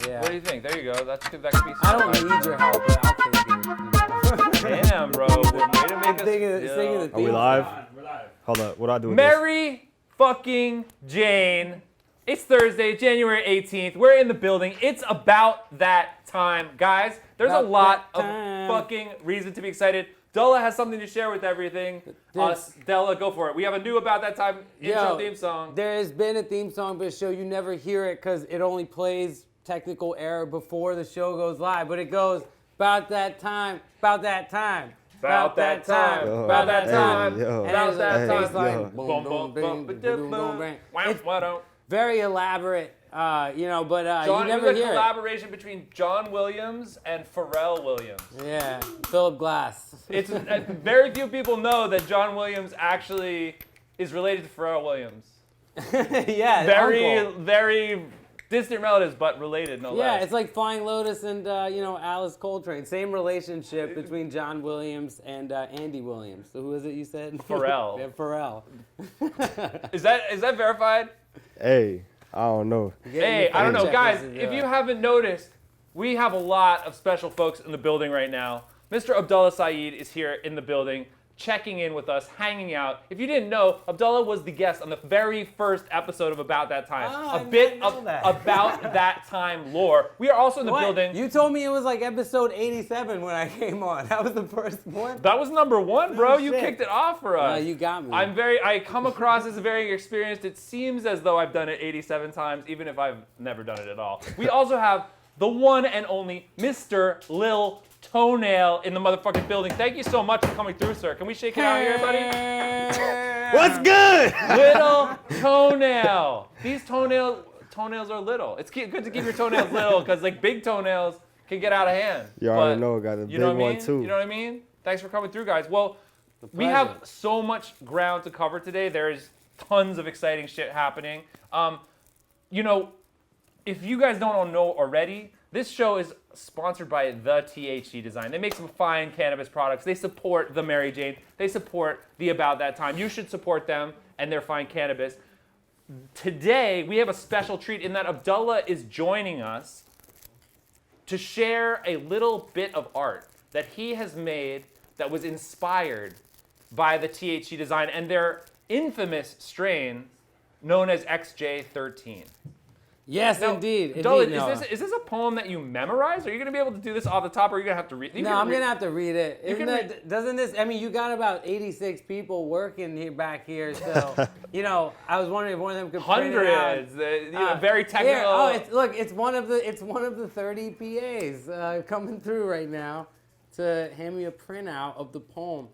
Yeah. What do you think? There you go. That could be. I don't need your help, but I'll take it. Damn, bro. Way to make us. Singing the Are we theme live? song. We're live. Hold up. What do I do with this? Mary fucking Jane. It's Thursday, January 18th. We're in the building. It's about that time. Guys, there's a About lot that of time. fucking reason to be excited. Della has something to share with everything. Della, go for it. We have a new About That Time intro theme song. There has been a theme song, but a show you never hear it because it only plays technical error before the show goes live. But it goes, about that time, about that time. About that time, Yo, about that hey, time, yo. about that And time. it's like, yo. boom, Boom, boom, boom, bing, boom, boom, boom, boom, bing. Wow, It's wow. very elaborate, but you John, never it was a hear it. collaboration between John Williams and Pharrell Williams. Yeah, Philip Glass. It's very few people know that John Williams actually is related to Pharrell Williams. Yeah, Very, uncle. very distant relatives, but related, no Yeah, less. it's like Flying Lotus and Alice Coltrane. Same relationship between John Williams and Andy Williams. So who is it you said? Pharrell. Yeah, Pharrell. Is that verified? Hey, I don't know. Hey, I don't know, Check guys. this, If you haven't noticed, we have a lot of special folks in the building right now. Mr. Abdullah Saeed is here in the building, checking in with us, hanging out. If you didn't know, Abdullah was the guest on the very first episode of About That Time. Oh, a I bit didn't know of that. About That Time lore. We are also in the What? building. You told me it was like episode 87 when I came on. That was the first one. That was number one, bro. Oh, You shit. kicked it off for us. You got me. I come across as very experienced. It seems as though I've done it 87 times, even if I've never done it at all. We also have the one and only Mr. Lil Toenail in the motherfucking building. Thank you so much for coming through, sir. Can we shake it out here, buddy? What's good? Little Toenail. These toenails are little. It's good to keep your toenails little because like big toenails can get out of hand. You already But know, got a you big know what I one mean? too. You know what I mean? Thanks for coming through, guys. Well, we pleasure. have so much ground to cover today. There's tons of exciting shit happening. If you guys don't know already, this show is sponsored by the THC Design. They make some fine cannabis products. They support the Mary Jane. They support the About That Time. You should support them and their fine cannabis. Today, we have a special treat in that Abdullah is joining us to share a little bit of art that he has made that was inspired by the THC Design and their infamous strain known as XJ13. Yes, Now, indeed. Abdullah, Indeed, Noah. is this a poem that you memorized? Are you going to be able to do this off the top, or are you going to have to read? No, I'm going to have to read it. You can read- Doesn't this, you got about 86 people working here back here, so, I was wondering if one of them could print it out. Hundreds, very technical. Here, it's one of the 30 PAs coming through right now to hand me a printout of the poem.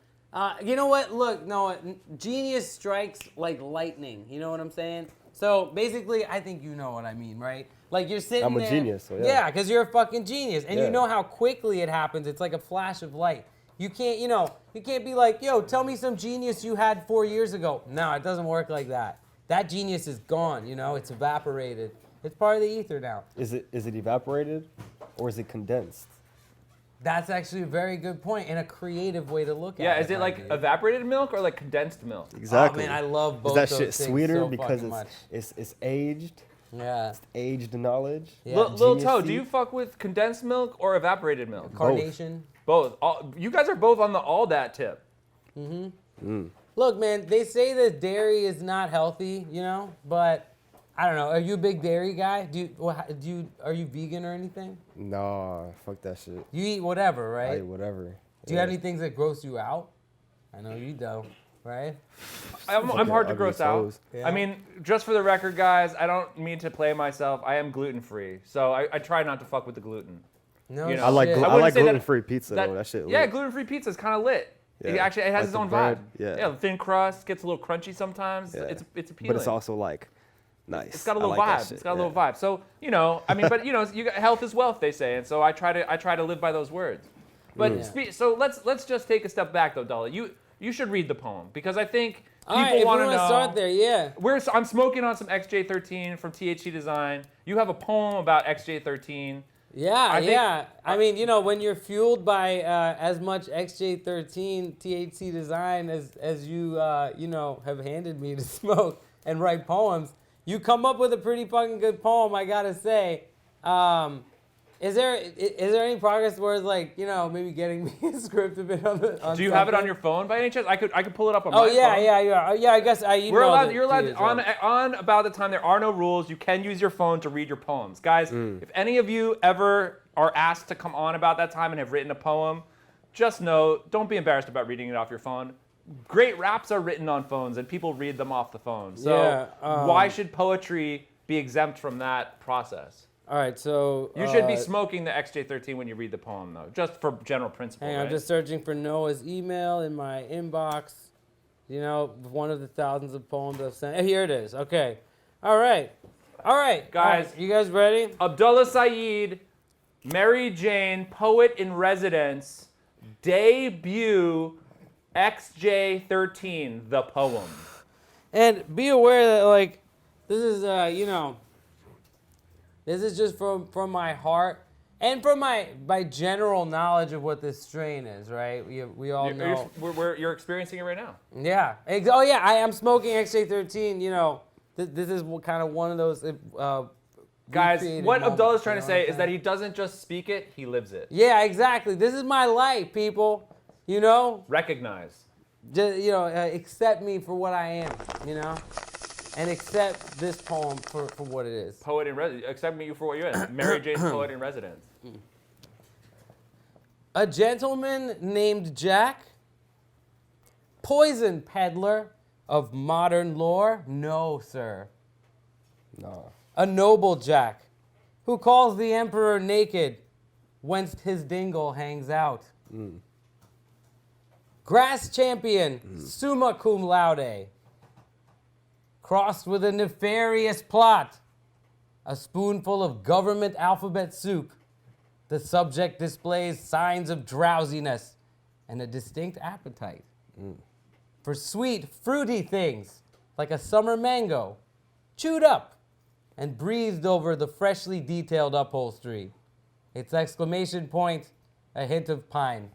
You know what? Look, Noah, genius strikes like lightning. You know what I'm saying? So basically, I think you know what I mean, right? Like you're sitting I'm a there. genius, so yeah. Yeah, because you're a fucking genius, and you Yeah. know how quickly it happens. It's like a flash of light. You can't, you can't be like, yo, tell me some genius you had 4 years ago. No, it doesn't work like that. That genius is gone. It's evaporated. It's part of the ether now. Is it evaporated or is it condensed? That's actually a very good point and a creative way to look at it. Yeah, is it my like dude. evaporated milk or like condensed milk? Exactly. Oh man, I love both Is that those shit things sweeter so because fucking much. it's aged? Yeah. Aged knowledge? Yeah. Lil Genius Toe, seed? do you fuck with condensed milk or evaporated milk? Carnation. Both. You guys are both on the all that tip. Look, man, they say that dairy is not healthy, but I don't know. Are you a big dairy guy? Are you vegan or anything? Nah, fuck that shit. You eat whatever, right? I eat whatever. Do you have any things that gross you out? I know you do, right? I'm Okay, hard to ugly gross out. toes. Yeah. I mean, just for the record, guys, I don't mean to play myself. I am gluten free, so I try not to fuck with the gluten. No, You know, I like shit. I wouldn't say that- gluten-free pizza though. That shit. Yeah, lit. gluten-free pizza is kind of lit. It Yeah. actually has Like its the own bread, vibe. yeah. The thin crust gets a little crunchy sometimes. Yeah. It's appealing. But it's also like nice. It's got a I little like that vibe. shit, It's got a yeah. little vibe. So but you got health is wealth, they say, and so I try to live by those words. But so let's just take a step back though, Dolly. You should read the poem because I think All right, people if want we to want know. to start there, yeah. I'm smoking on some XJ13 from THC Design. You have a poem about XJ13. Yeah, I think- yeah. I mean, when you're fueled by as much XJ13 THC Design as you have handed me to smoke and write poems, you come up with a pretty fucking good poem, I gotta say. Is there any progress towards like maybe getting me a script a bit on the? Do you have it on your phone by any chance? I could pull it up on my Oh phone. yeah. I guess You're allowed on About the Time. There are no rules. You can use your phone to read your poems, guys. If any of you ever are asked to come on About That Time and have written a poem, just know, don't be embarrassed about reading it off your phone. Great raps are written on phones, and people read them off the phone. So why should poetry be exempt from that process? All right, so you should be smoking the XJ13 when you read the poem, though, just for general principle. Hang on, I'm just searching for Noah's email in my inbox. One of the thousands of poems I've sent. Here it is. Okay. All right, guys. You guys ready? Abdullah Saeed, Mary Jane, poet in residence, debut, XJ13, the poem. And be aware that this is this is just from my heart and from my general knowledge of what this strain is, right? We all know. You're experiencing it right now. Yeah. Oh yeah, I am smoking XJ13. This is kind of one of those. Guys, what Abdullah's trying to say is that he doesn't just speak it, he lives it. Yeah, exactly. This is my life, people. Recognize. Just, accept me for what I am, and accept this poem for what it is. Poet in residence. Accept me for what you are. Mary Jane, poet in residence. A gentleman named Jack, poison peddler of modern lore? No, sir. No. A noble Jack, who calls the emperor naked, whence his dingle hangs out. Grass champion, summa cum laude, crossed with a nefarious plot, a spoonful of government alphabet soup. The subject displays signs of drowsiness and a distinct appetite for sweet, fruity things like a summer mango, chewed up and breathed over the freshly detailed upholstery. Its exclamation point, a hint of pine,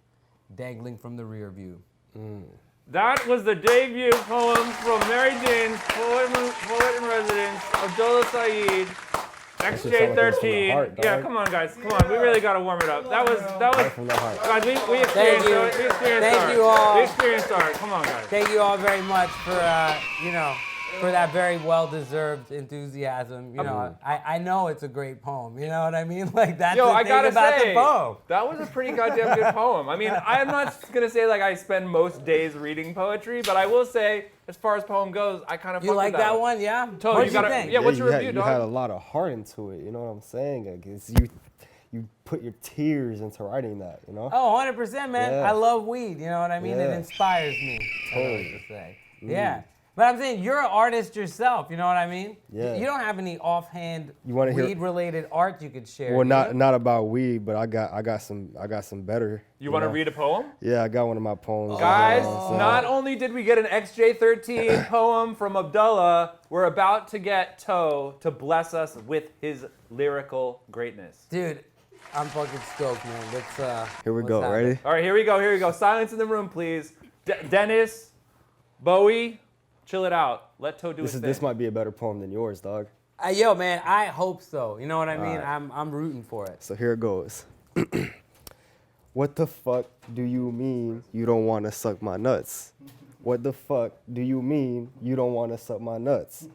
dangling from the rear view. That was the debut poem from Mary Jane's poet in residence, Abdullah Saeed, XJ13. Yeah, come on, guys, come on. We really gotta warm it up. That was. Guys, we experienced art. Thank you all. We experienced art. Come on, guys. Thank you all very much for for that very well-deserved enthusiasm. I know it's a great poem. You know what I mean? Like that's the thing about the poem. That was a pretty goddamn good poem. I mean, I'm not gonna say like I spend most days reading poetry, but I will say, as far as poem goes, I kind of You like that one? Yeah. Totally. What you think? Yeah. What's your review, You dog? had a lot of heart into it. You know what I'm saying? Like, you put your tears into writing that. Oh, 100%, man. Yeah. I love weed. You know what I mean? Yeah. It inspires me. Totally. I like to say. Yeah. But I'm saying you're an artist yourself, you know what I mean? Yeah. You don't have any offhand wanna hear- weed-related art you could share. Well, not about weed, but I got some better. You want to read a poem? Yeah, I got one of my poems. Guys, not only did we get an XJ13 poem from Abdullah, we're about to get Toe to bless us with his lyrical greatness. Dude, I'm fucking stoked, man. Let's Here we go. Ready? All right, here we go. Silence in the room, please. Dennis, Bowie, chill it out. Let Toe do his thing. This might be a better poem than yours, dog. Yo, man, I hope so. You know what I mean? Right. I'm rooting for it. So here it goes. What the fuck do you mean you don't want to suck my nuts? What the fuck do you mean you don't want to suck my nuts?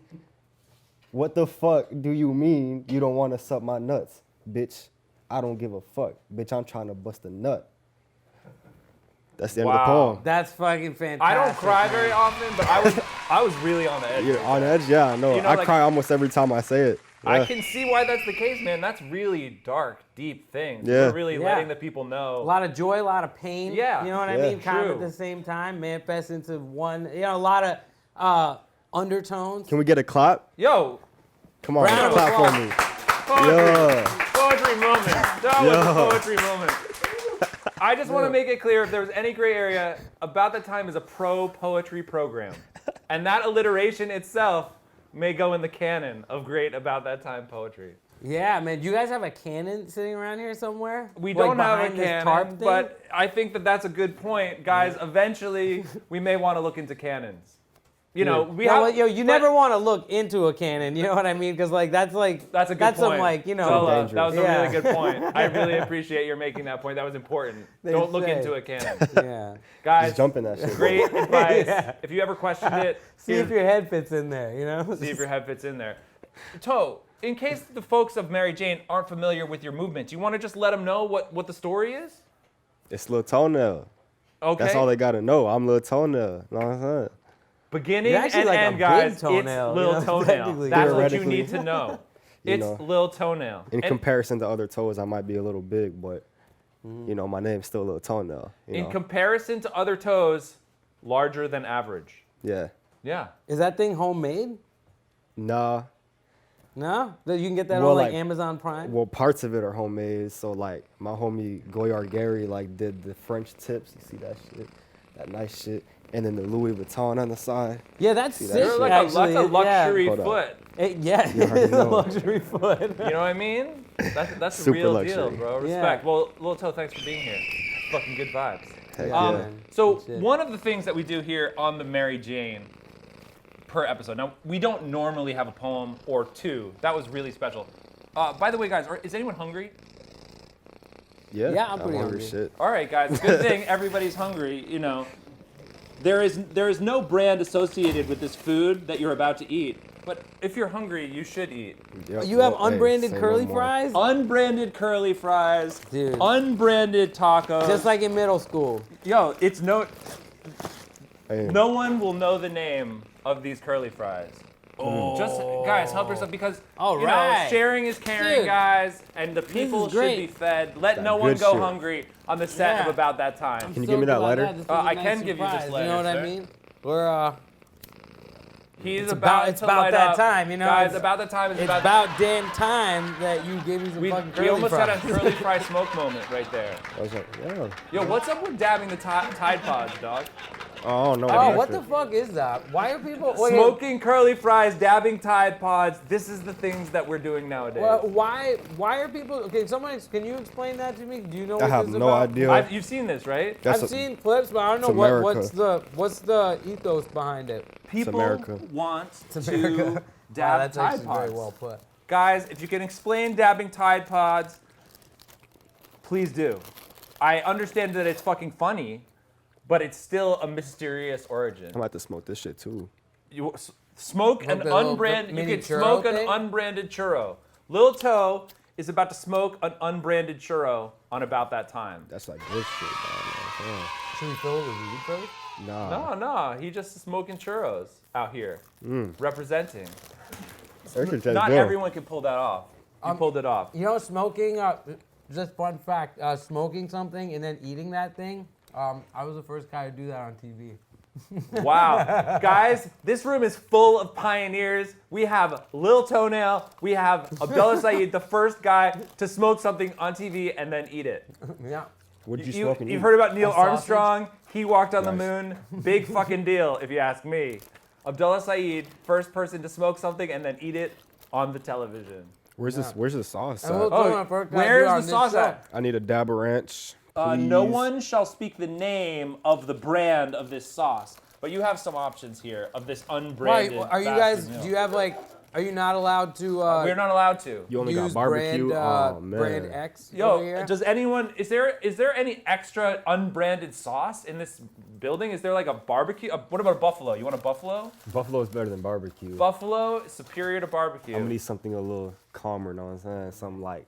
What the fuck do you mean you don't want to suck my nuts? Bitch, I don't give a fuck. Bitch, I'm trying to bust a nut. That's the end of the poem. That's fucking fantastic. I don't cry very often, but I was really on the edge. You're on edge? Yeah, I know. I cry almost every time I say it. Yeah. I can see why that's the case, man. That's really dark, deep things. Yeah. We're really letting the people know. A lot of joy, a lot of pain. Yeah. You know what I Yeah. mean? Kind of True. at the same time, manifest into one, a lot of undertones. Can we get a clap? Yo, Come on, Round of clap for applause. me. poetry. Yeah. Poetry moment. That was a poetry moment. I just want to make it clear, if there was any gray area, About That Time is a pro-poetry program. And that alliteration itself may go in the canon of great About That Time poetry. Yeah, man. Do you guys have a cannon sitting around here somewhere? We Like don't have a behind this tarp canon, thing? but I think that that's a good point. Guys, eventually, we may want to look into cannons. You know, we No, have. yo, you but- never want to look into a cannon. You know what I mean? Because like that's That's a good point. some like you know. Abdullah, that was a Yeah. really good point. I really appreciate your making that point. That was important. They Don't look say. into a cannon. Yeah. Guys, Just jump in that shit. great advice. Yeah. If you ever questioned it, See if your head fits in there. You know. see if your head fits in there. Toe, in case the folks of Mary Jane aren't familiar with your movement, do you want to just let them know what the story is? It's Lil Toenail. Okay. That's all they gotta know. I'm Lil Toenail. Know what I'm saying? Beginning You're actually and like a end, big guys, toenail, it's Lil you know, Toenail. technically. That's what you Theoretically. need to know. You It's know. Lil Toenail. In And comparison to other toes, I might be a little big, but you know, my name's still Lil Toenail. You in know? comparison to other toes, larger than average. Yeah. Yeah. Is that thing homemade? Nah. No, that you can get that Well, on like like, Amazon Prime. Well, parts of it are homemade. So like my homie Goyard Gary like did the French tips. You see that shit? That nice shit. And then the Louis Vuitton on the side. Yeah, that's See that sick. shit? You're like actually. that's a luxury Hold up. foot. Yeah, You already it's a know. luxury foot. You know what I mean? That's the Super real luxury. deal, bro. Yeah. Respect. Well, Lil Toe, thanks for being here. Fucking good vibes. Heck Yeah, yeah. man. So Good shit. one of the things that we do here on the Mary Jane per episode. Now we don't normally have a poem or two. That was really special. By the way, guys, is anyone hungry? Yeah. Yeah, I'm pretty hungry. Shit. All right, guys. Good thing everybody's hungry. You know, there is no brand associated with this food that you're about to eat. But if you're hungry, you should eat. Yep. You have Well, hey, unbranded say no curly more. fries, Unbranded curly fries, Dude. unbranded tacos. just like in middle school. Yo, it's no Hey, one will know the name of these curly fries. Just guys, help yourself because All you know, right. sharing is caring, Dude. guys, and the people is should great. be fed. Let That no one good go shit. hungry on the set Yeah. of About That Time. Can you give me that lighter? I can give you this lighter, You know what sir. I mean? We're He's It's about it's to about light that up. time, you know. Guys, it's about that time is it's about. about damn time that you gave me some we fucking curly almost fries. had a curly fry smoke moment right there. I was like, yeah. Yo, what's up with dabbing the Tide Pods, dog? Oh, I don't know. Oh, about what that the shit. fuck is that? Why are people wait, Smoking curly fries, dabbing Tide Pods. This is the things that we're doing nowadays. Well, why are people? Okay, can you explain that to me? Do you know what I have this is no about? idea. You've seen this, right? That's I've a- seen clips, but I don't it's know America. what's the ethos behind it. People America. want America. to Wow, dab that's Tide actually Pods. very well put. Guys, if you can explain dabbing Tide Pods, please do. I understand that it's fucking funny, but it's still a mysterious origin. I'm about to smoke this shit too. You smoke an the little unbranded. You mini can churro smoke an thing? unbranded churro. Lil Toe is about to smoke an unbranded churro on About That Time. That's like good shit, man. Should we fill it with weed first? Nah. No, he just smoking churros out here, representing. That shit tastes Not good. everyone can pull that off. You pulled it off. You know, smoking. Just fun fact: smoking something and then eating that thing. I was the first guy to do that on TV. Wow. Guys, this room is full of pioneers. We have Lil Toenail. We have Abdullah Saeed, the first guy to smoke something on TV and then eat it. Yeah. What'd you smoke and You've eat? heard about Neil A sausage? Armstrong. He walked on the Nice. moon. Big fucking deal, if you ask me. Abdullah Saeed, first person to smoke something and then eat it on the television. Where's this? Where's the sauce And at? we'll- Oh, my first guy to do it on where's the this sauce show. at? I need a dab of ranch. No please. one shall speak the name of the brand of this sauce, but you have some options here of this Why? unbranded. Are you fast guys? food meal. Do you have like? Are you not allowed to? We're not allowed to. You only use got barbecue. brand, Oh man. brand X. over Yo, here? does anyone? Is there any extra unbranded sauce in this building? Is there like a barbecue? What about a buffalo? You want a buffalo? Buffalo is better than barbecue. Buffalo is superior to barbecue. I'm gonna need something a little calmer, know what I'm saying? Something like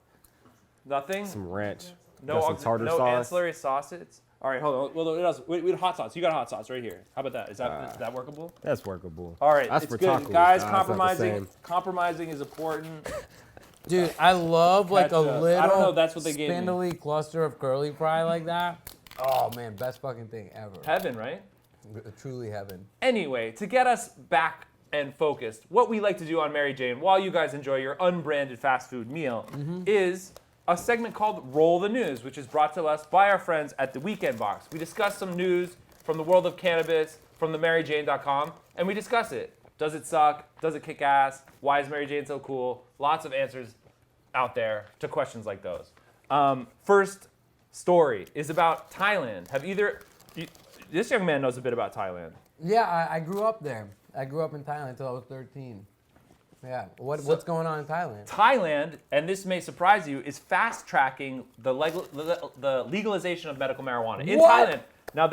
Nothing. some ranch. No, Got some tartar no sauce. ancillary sauces. All right, hold on. Well, what else? We had hot sauce. You got hot sauce right here. How about that? Is that workable? That's workable. All right, That's it's for good, tacos. guys. Nah, it's not the Compromising. same. Compromising is important. Dude, I love like a Ketchup. little I don't know, that's what they gave me. spindly cluster of curly fry like that. Oh man, best fucking thing ever. Heaven, right? Truly heaven. Anyway, to get us back and focused, what we like to do on Mary Jane while you guys enjoy your unbranded fast food meal is a segment called Roll the News, which is brought to us by our friends at the Weekend Box. We discuss some news from the world of cannabis, from the MaryJane.com, and we discuss it. Does it suck? Does it kick ass? Why is Mary Jane so cool? Lots of answers out there to questions like those. First story is about Thailand. This young man knows a bit about Thailand. Yeah, I grew up there. I grew up in Thailand until I was 13. Yeah. What's going on in Thailand? Thailand, and this may surprise you, is fast tracking the legalization of medical marijuana in What? Thailand. Now,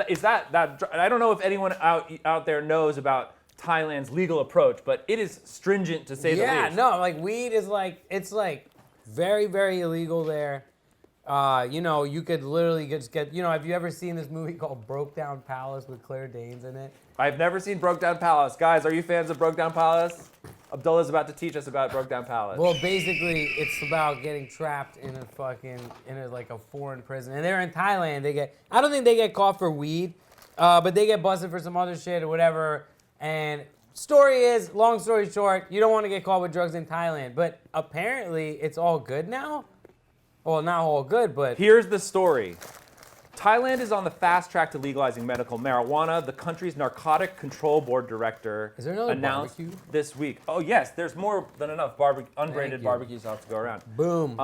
I don't know if anyone out there knows about Thailand's legal approach, but it is stringent to say the least. Yeah, no, like weed is like, it's like very, very illegal there. You know, you could literally just get, you know, have you ever seen this movie called Broke Down Palace with Claire Danes in it? I've never seen Broke Down Palace. Guys, are you fans of Broke Down Palace? Abdullah's about to teach us about Broke Down Palace. Well, basically, it's about getting trapped in like a foreign prison. And they're in Thailand. I don't think they get caught for weed, but they get busted for some other shit or whatever. And long story short, you don't want to get caught with drugs in Thailand. But apparently, it's all good now. Well, not all good, but... Here's the story. Thailand is on the fast track to legalizing medical marijuana. The country's Narcotic Control Board director Is there another announced barbecue? this week. Oh, yes, there's more than enough unbranded barbecues out to go around. Boom.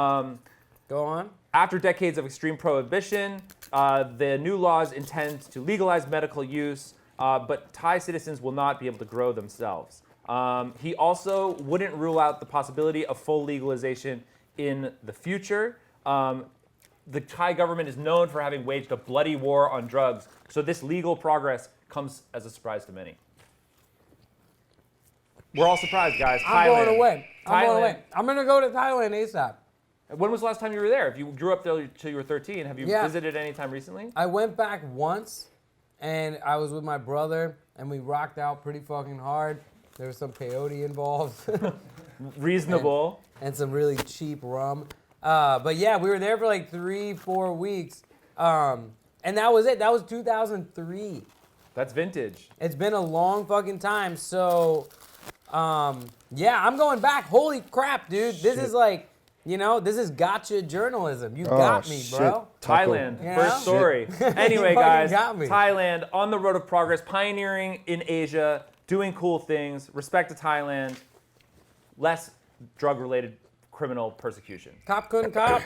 Go on. After decades of extreme prohibition, the new laws intend to legalize medical use, but Thai citizens will not be able to grow themselves. He also wouldn't rule out the possibility of full legalization in the future. The Thai government is known for having waged a bloody war on drugs, so this legal progress comes as a surprise to many. We're all surprised, guys. I'm going away. Thailand. I'm going to go to Thailand ASAP. When was the last time you were there? If you grew up there till you were 13, have you visited any time recently? I went back once, and I was with my brother, and we rocked out pretty fucking hard. There was some peyote involved. Reasonable. And some really cheap rum. But yeah, we were there for like 3-4 weeks. And that was it. That was 2003. That's vintage. It's been a long fucking time. So, yeah, I'm going back. Holy crap, dude. This is like, you know, this is gotcha journalism. You got me, bro. Thailand, You know? first story. Anyway, You fucking guys, got me. Thailand on the road of progress, pioneering in Asia, doing cool things. Respect to Thailand. Less drug-related criminal persecution. Cop couldn't cop.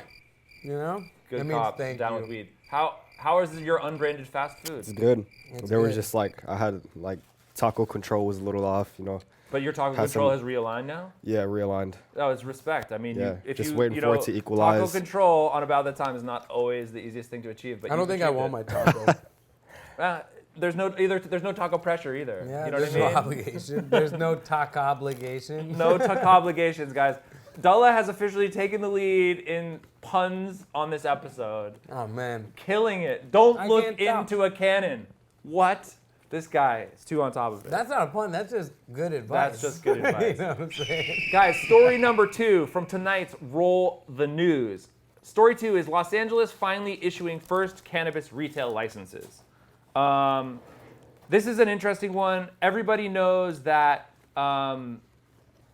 You know? Good That means cops, thank down you. with weed. How is your unbranded fast food? It's good. It's There was good. just like, I had like taco control was a little off, you know. But your taco Had control some- has realigned now? Yeah, realigned. Oh, it's respect. I mean, Yeah, if just you, waiting you for know, it to equalize. Taco control on about that time is not always the easiest thing to achieve. But I don't think I want my taco. There's no taco pressure either. Yeah, you know there's what I mean? no obligation. There's no taco obligation. No taco obligations, guys. Abdullah has officially taken the lead in puns on this episode. Oh, man. Killing it. Don't I look can't stop. into a cannon. What? This guy is too on top of it. That's not a pun. That's just good advice. That's just good advice. You know what I'm saying? Guys, story number 2 from tonight's Roll the News. Story 2 is Los Angeles finally issuing first cannabis retail licenses. This is an interesting one. Everybody knows that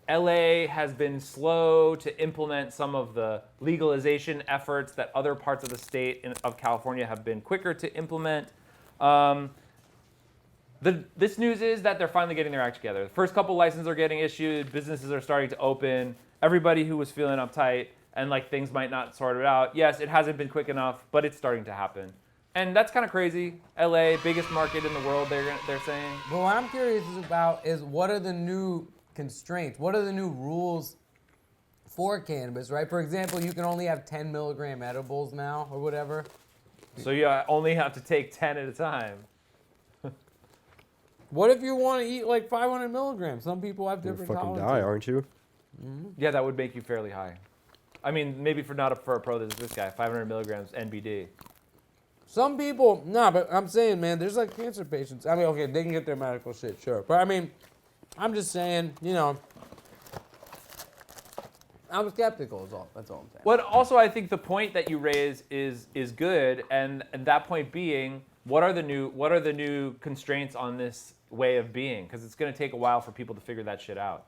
LA has been slow to implement some of the legalization efforts that other parts of the state of California have been quicker to implement. This news is that they're finally getting their act together. The first couple licenses are getting issued. Businesses are starting to open. Everybody who was feeling uptight and like things might not sort it out. Yes, it hasn't been quick enough, but it's starting to happen. And that's kind of crazy. LA, biggest market in the world, they're saying. But what I'm curious about is what are the new constraints? What are the new rules for cannabis, right? For example, you can only have 10 milligram edibles now or whatever. So you only have to take 10 at a time. What if you want to eat like 500 milligrams? Some people have You'll different fucking tolerances. die, aren't you? Yeah, that would make you fairly high. I mean, maybe for a pro, there's this guy, 500 milligrams NBD. Some people, nah, but I'm saying, man, there's like cancer patients. I mean, okay, they can get their medical shit, sure. But I mean, I'm just saying, you know, I'm skeptical is all. That's all I'm saying. But also, I think the point that you raise is good, and that point being, what are the new constraints on this way of being? Because it's going to take a while for people to figure that shit out.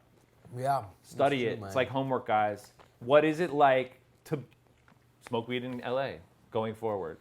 Yeah. Study that's it. true, It's man. like homework, guys. What is it like to smoke weed in LA going forward?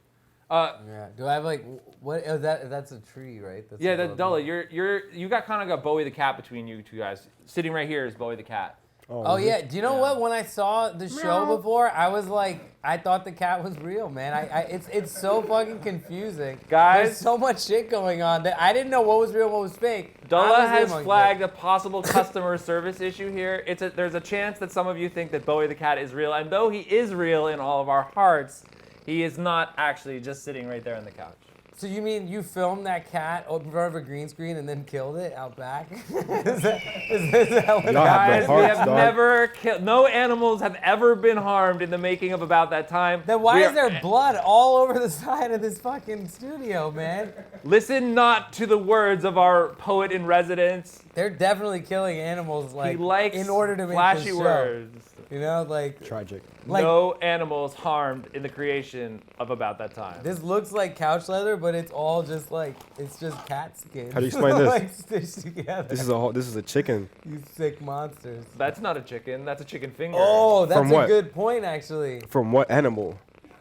Yeah. Do I have like what is that? That's a tree, right? That's Yeah, above Abdullah, me. you got Bowie the cat between you two guys. Sitting right here is Bowie the cat. Oh yeah. Do you know what? When I saw the show before, I was like, I thought the cat was real, man. It's so fucking confusing. Guys, there's so much shit going on that I didn't know what was real and what was fake. Abdullah has flagged a possible customer service issue here. There's a chance that some of you think that Bowie the cat is real, and though he is real in all of our hearts, he is not actually just sitting right there on the couch. So you mean you filmed that cat in front of a green screen and then killed it out back? is that what Guys, we have never killed. No animals have ever been harmed in the making of About That Time. Then why is there blood all over the side of this fucking studio, man? Listen not to the words of our poet in residence. They're definitely killing animals, like, he likes in order to make flashy this show. words. You know, like Tragic. Like, no animals harmed in the creation of About That Time. this looks like couch leather, but it's all just like it's just cat skin. How do you explain this? Like stitched together. This is a chicken. You sick monsters. That's not a chicken. That's a chicken finger. Oh, that's From a what? good point, actually. From what animal?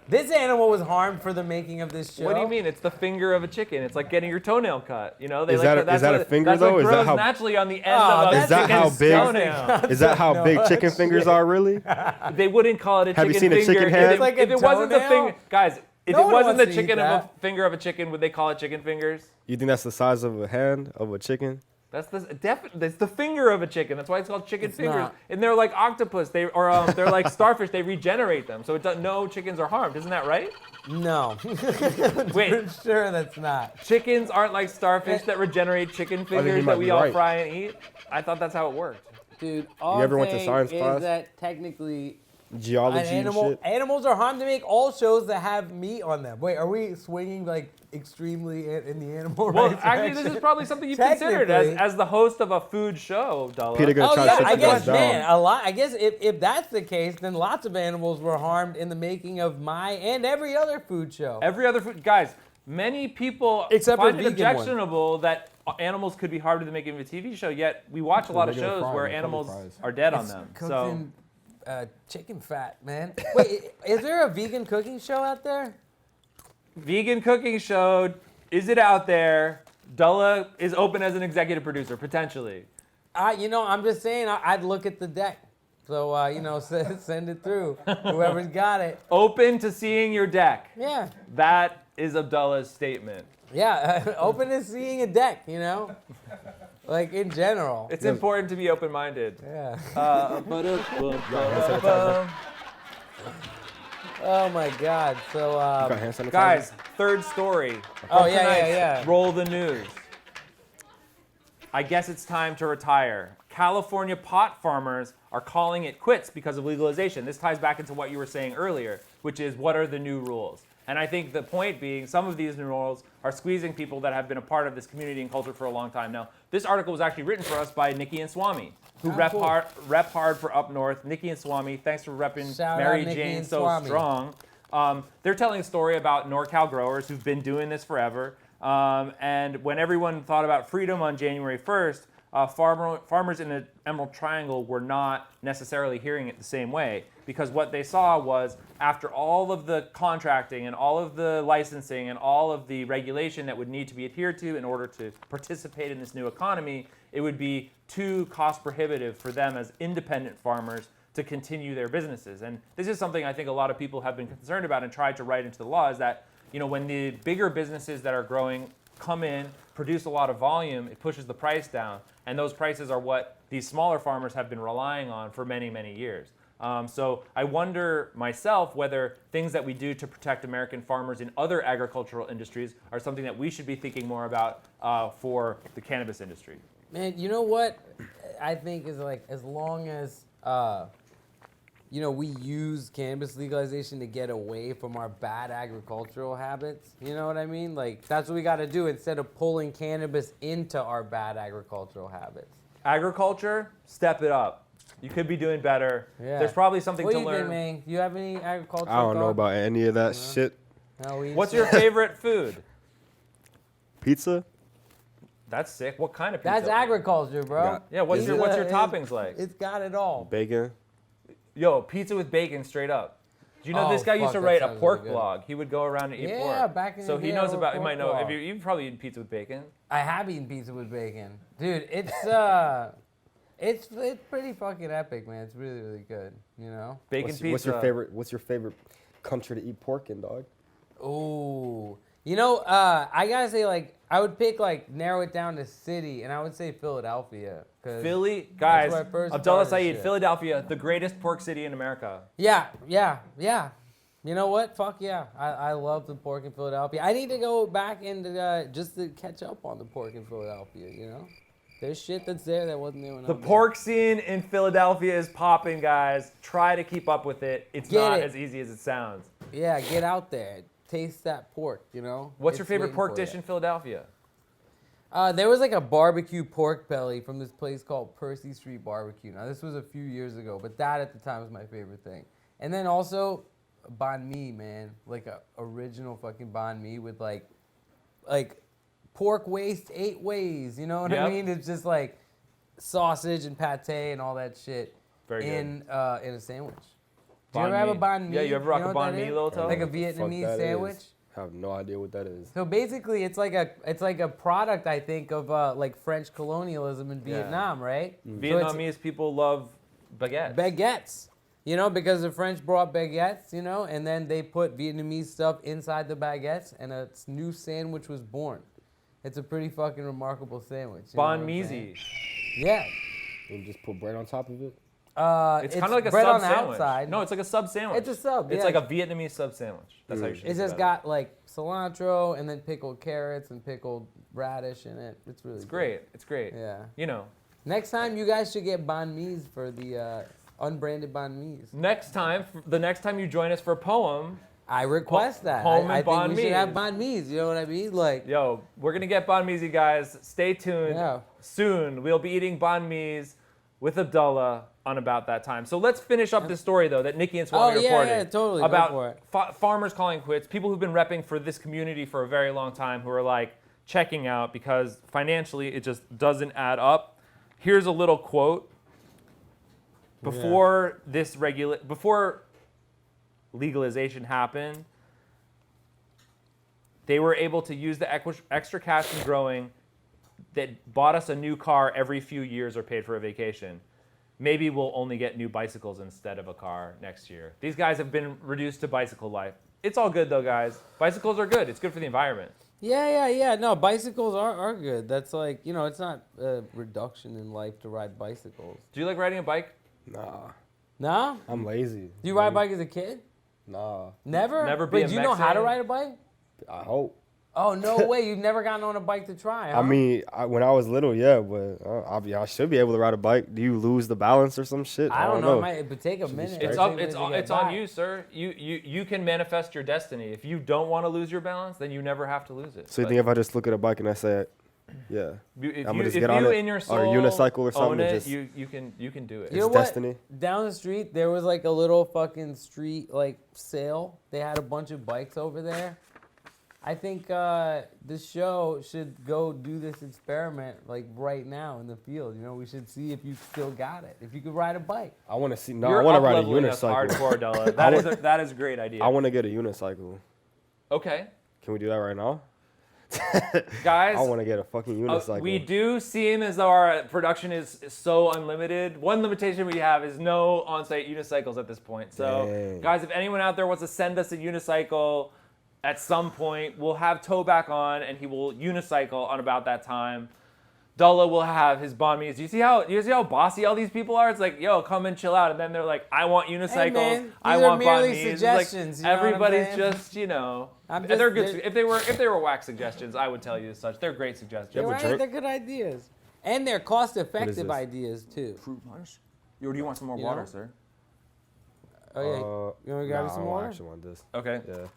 This animal was harmed for the making of this show. What do you mean? It's the finger of a chicken. It's like getting your toenail cut. You know, Is that a finger, that's though? What Is that grows how- naturally on the end Oh, of a that's Is that how chicken's big- toenail. Is that how No, big that's chicken fingers are really? They wouldn't call it a Have you chicken seen a finger. chicken hand? If, Like if a it wasn't the toenail? finger, guys, if No it one wasn't wants the to eat chicken of a that. finger of a chicken, would they call it chicken fingers? You think that's the size of a hand of a chicken? That's the finger of a chicken. That's why it's called chicken It's fingers. not. And they're like octopus. They're like starfish. They regenerate them. So no chickens are harmed. Isn't that right? No. Wait. For sure that's not. Chickens aren't like starfish that regenerate chicken he fingers might that we be all right. fry and eat. I thought that's how it worked. Dude, all You ever I'm went to saying science is class? that technically Geology an and animal, shit. animals are harmed to make all shows that have meat on them. Wait, are we swinging like extremely in the animal Well, rights actually, this direction? is probably something you've considered Technically. as the host of a food show, Abdullah. Peter gonna Oh try yeah, to shut I you guys guess, down. man, a lot. I guess if that's the case, then lots of animals were harmed in the making of my and every other food show. Every other food, guys. Many people Except for find it the vegan one. objectionable that animals could be harmed in the making of a TV show. Yet we watch a lot of regular shows fries, where curly animals fries. are dead on It's them. cooked So in chicken fat, man. Wait, is there a vegan cooking show out there? vegan cooking show, is it out there? Abdullah is open as an executive producer, potentially. I'm just saying, I'd look at the deck. So, send it through. Whoever's got it. Open to seeing your deck. Yeah. That is Abdullah's statement. Yeah, open to seeing a deck, Like, in general. It's important to be open-minded. Yeah. Ba-da-ba-ba-ba-ba. Oh, my God. So, Got hand sanitizer? Guys, third story. Oh, yeah, Tonight's yeah. Roll the news. I guess it's time to retire. California pot farmers are calling it quits because of legalization. This ties back into what you were saying earlier, which is what are the new rules? And I think the point being, some of these new rules are squeezing people that have been a part of this community and culture for a long time now. This article was actually written for us by Nikki and Swami, who rep hard for Up North. Nikki and Swami, thanks for repping Shout out Mary Nikki Jane and so Swami. strong. They're telling a story about NorCal growers who've been doing this forever. And when everyone thought about freedom on January 1st, farmers in the Emerald Triangle were not necessarily hearing it the same way, because what they saw was, after all of the contracting and all of the licensing and all of the regulation that would need to be adhered to in order to participate in this new economy, it would be too cost prohibitive for them as independent farmers to continue their businesses. And this is something I think a lot of people have been concerned about and tried to write into the law, is that when the bigger businesses that are growing come in, produce a lot of volume, it pushes the price down. And those prices are what these smaller farmers have been relying on for many, many years. So I wonder myself whether things that we do to protect American farmers in other agricultural industries are something that we should be thinking more about for the cannabis industry. Man, you know what I think is like, as long as, we use cannabis legalization to get away from our bad agricultural habits, you know what I mean? Like, that's what we got to do instead of pulling cannabis into our bad agricultural habits. Agriculture, step it up. You could be doing better. Yeah. There's probably something What to do you learn. think, man? You have any agricultural I don't know thought? about any of that shit. No, we What's your favorite food? Pizza? That's sick. What kind of pizza? That's agriculture, bro. Yeah. Yeah, what's Is your it- toppings like? It's got it all. Bacon? Yo, pizza with bacon straight up. Do you know Oh, this guy used fuck, to that write a sounds pork really good. blog? He would go around and eat pork. Yeah, back in so the he day, knows I wrote about. You pork might know. blog. You've probably eaten pizza with bacon. I have eaten pizza with bacon. Dude, it's It's pretty fucking epic, man. It's really, really good, you know? Bacon What's pizza. What's your favorite country to eat pork in, dog? Ooh. You know, I gotta say, like, I would pick, like, narrow it down to city, and I would say Philadelphia. Philly, guys, where I first Abdullah started Saeed, shit. Philadelphia, the greatest pork city in America. Yeah. You know what? Fuck yeah. I love the pork in Philadelphia. I need to go back and just to catch up on the pork in Philadelphia, you know? There's shit that's there that wasn't there when I The was pork scene in Philadelphia is popping, guys. Try to keep up with it. It's Get not it. as easy as it sounds. there. Yeah, get out there. Taste that pork, you know? What's your It's favorite waiting pork for dish ya. in Philadelphia? There was like a barbecue pork belly from this place called Percy Street Barbecue. Now, this was a few years ago, but that at the time was my favorite thing. And then also, banh mi, man. Like a original fucking banh mi with like pork waste 8 ways. You know what I Yep. mean? It's just like sausage and pate and all that shit Very good. in a sandwich. Do you Banh ever have a mi. banh mi? Yeah, you ever rock know a what banh that mi, is? Lil Toe? Like a What the fuck Vietnamese that sandwich? is. I have no idea what that is. So basically, it's like a product, I think, of like French colonialism in Yeah. Vietnam, right? So it's Vietnamese people love baguettes. baguettes, you know, because the French brought baguettes, you know, and then they put Vietnamese stuff inside the baguettes, and a new sandwich was born. It's a pretty fucking remarkable sandwich. You know what Banh I'm mi. saying? Yeah. And just put bread on top of it. It's kind of like a bread sub on the sandwich. outside. No, it's like a sub sandwich. It's a sub, It's yeah. like a Vietnamese sub sandwich. That's how you should It's think just about got like cilantro and then pickled carrots and pickled radish in it. It's really It's good. great. It's great. Yeah. You know, Next time, you guys should get banh mi's for the unbranded banh mi's. the next time you join us for a poem, I request that. home I and think banh we should have mi's. banh mi's. You know what I mean? Like, yo, we're gonna get banh mi's, you guys. Stay tuned. Yeah. Soon we'll be eating banh mi's with Abdullah on about that time. So let's finish up this story though that Nikki and Swami reported yeah, totally. Go about for it. farmers calling quits, people who've been repping for this community for a very long time who are like checking out because financially it just doesn't add up. Here's a little quote. Before before legalization happened, they were able to use the extra cash from growing that bought us a new car every few years or paid for a vacation. Maybe we'll only get new bicycles instead of a car next year. These guys have been reduced to bicycle life. It's all good though, guys. Bicycles are good. It's good for the environment. Yeah. No, bicycles are good. That's like, you know, it's not a reduction in life to ride bicycles. Do you like riding a bike? Nah, No? I'm lazy. Do you ride a bike as a kid? Nah, Never? Never But BMXing? do you know how to ride a bike? I hope. Oh, no way. You've never gotten on a bike to try, huh? I mean, when I was little, yeah, but I should be able to ride a bike. Do you lose the balance or some shit? I don't know. It might take a minute. It's or up. 2 minutes to get It's on back. you, sir. You can manifest your destiny. If you don't want to lose your balance, then you never have to lose it. So you But think if I just look at a bike and I say, yeah, if I'ma you, just if get on you it, in your or a soul unicycle or something own and it, just- you can do it. You know It's what? destiny. Down the street, there was like a little fucking street like sale. They had a bunch of bikes over there. I think this show should go do this experiment like right now in the field. You know, we should see if you still got it. If you could ride a bike. I want to see. No, You're I want to ride a up-leveling us unicycle. hardcore, Della. That is a great idea. I want to get a unicycle. Okay, Can we do that right now? guys. I want to get a fucking unicycle. We do seem as though our production is so unlimited. One limitation we have is no on-site unicycles at this point. So, Dang. guys, if anyone out there wants to send us a unicycle at some point, we'll have Toe back on, and he will unicycle on about that time. Dullah will have his banh mi's. You see how bossy all these people are? It's like, yo, come and chill out. And then they're like, I want unicycles. man, I these are want merely banh mi's. It's suggestions, you Like, know what I'm everybody's saying? just, you know. I'm They're just- good. If they were whack suggestions, I would tell you as such. They're great suggestions. have a Right? drink? They're good ideas. And they're cost-effective this? ideas, too. Fruit punch? Or do you want some more You water, know? sir? Oh, yeah. You want to grab me some I water? actually want this. Okay. Yeah.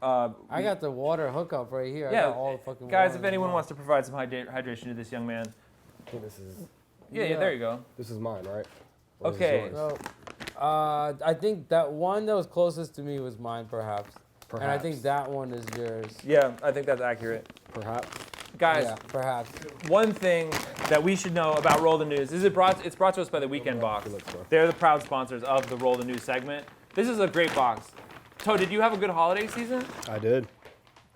I got the water hookup right here. I Yeah, got all the fucking guys, water if in anyone the wants to provide some hydration to this young man. I think this is Yeah, there you go. mine, right? Or is this Okay. yours? So, I think that one that was closest to me was mine, perhaps. And I think Perhaps. that one is yours. Yeah, I think that's accurate. Perhaps. Guys, Yeah, perhaps. one thing that we should know about Roll the News is it's brought to us by the Weekend Box. Look, bro. They're the proud sponsors of the Roll the News segment. This is a great box. Toe, did you have a good holiday season? I did.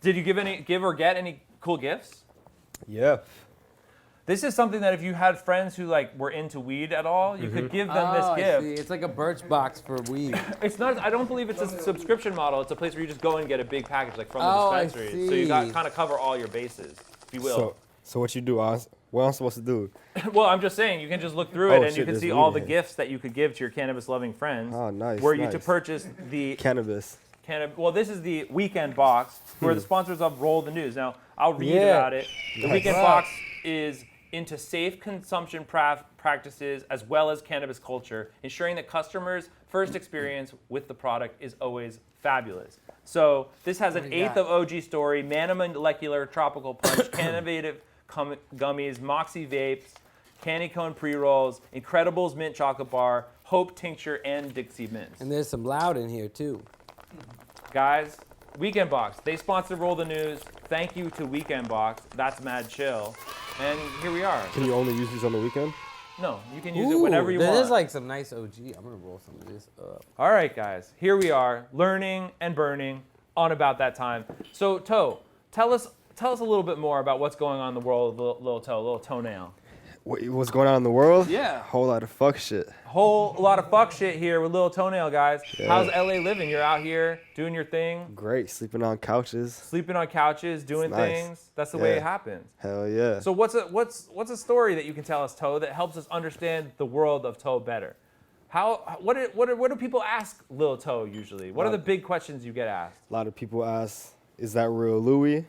Did you give or get any cool gifts? Yeah. This is something that if you had friends who like were into weed at all, you could give them this I gift. see. It's like a Birch box for weed. It's not. I don't believe it's a subscription model. It's a place where you just go and get a big package, like from the I dispensary. So you got see. kind of cover all your bases, if you will. So what you do? What I'm supposed to do? Well, I'm just saying, you can just look through it and you shit, can there's see weed all in the here. gifts that you could give to your cannabis-loving friends. Oh, nice, Were you to nice. purchase the Cannabis. Well, this is the Weekend Box, who are the sponsors of Roll the News. Now, I'll read Yeah. about it. The Nice. Weekend Wow. Box is into safe consumption practices as well as cannabis culture, ensuring that customers' first experience with the product is always fabulous. So this has an What do you eighth got? of OG story, Molecular Tropical Punch, Cannabative Gummies, Moxie Vapes, Candy Cone Pre-Rolls, Incredibles Mint Chocolate Bar, Hope Tincture, and Dixie Mints. And there's some loud in here too. Guys, Weekend Box, they sponsor Roll the News. Thank you to Weekend Box. That's mad chill. And here we are. Can you only use these on the weekend? No, you can use it whenever you want. There's like some nice OG. I'm gonna roll some of this up. All right, guys, here we are, learning and burning on About That Time. So, Toe, tell us a little bit more about what's going on in the world of Lil Toenail. What's going on in the world? Yeah. Whole lot of fuck shit. Whole lot of fuck shit here with Lil Toenail, guys. Yeah. How's LA living? You're out here doing your thing, Great. Sleeping on couches. sleeping on couches, doing nice. things. That's the way Yeah. it happens. Hell yeah. So what's a story that you can tell us, Toe, that helps us understand the world of Toe better? What do people ask Lil Toe usually? What are the big questions you get asked? A lot of people ask, is that real Louis?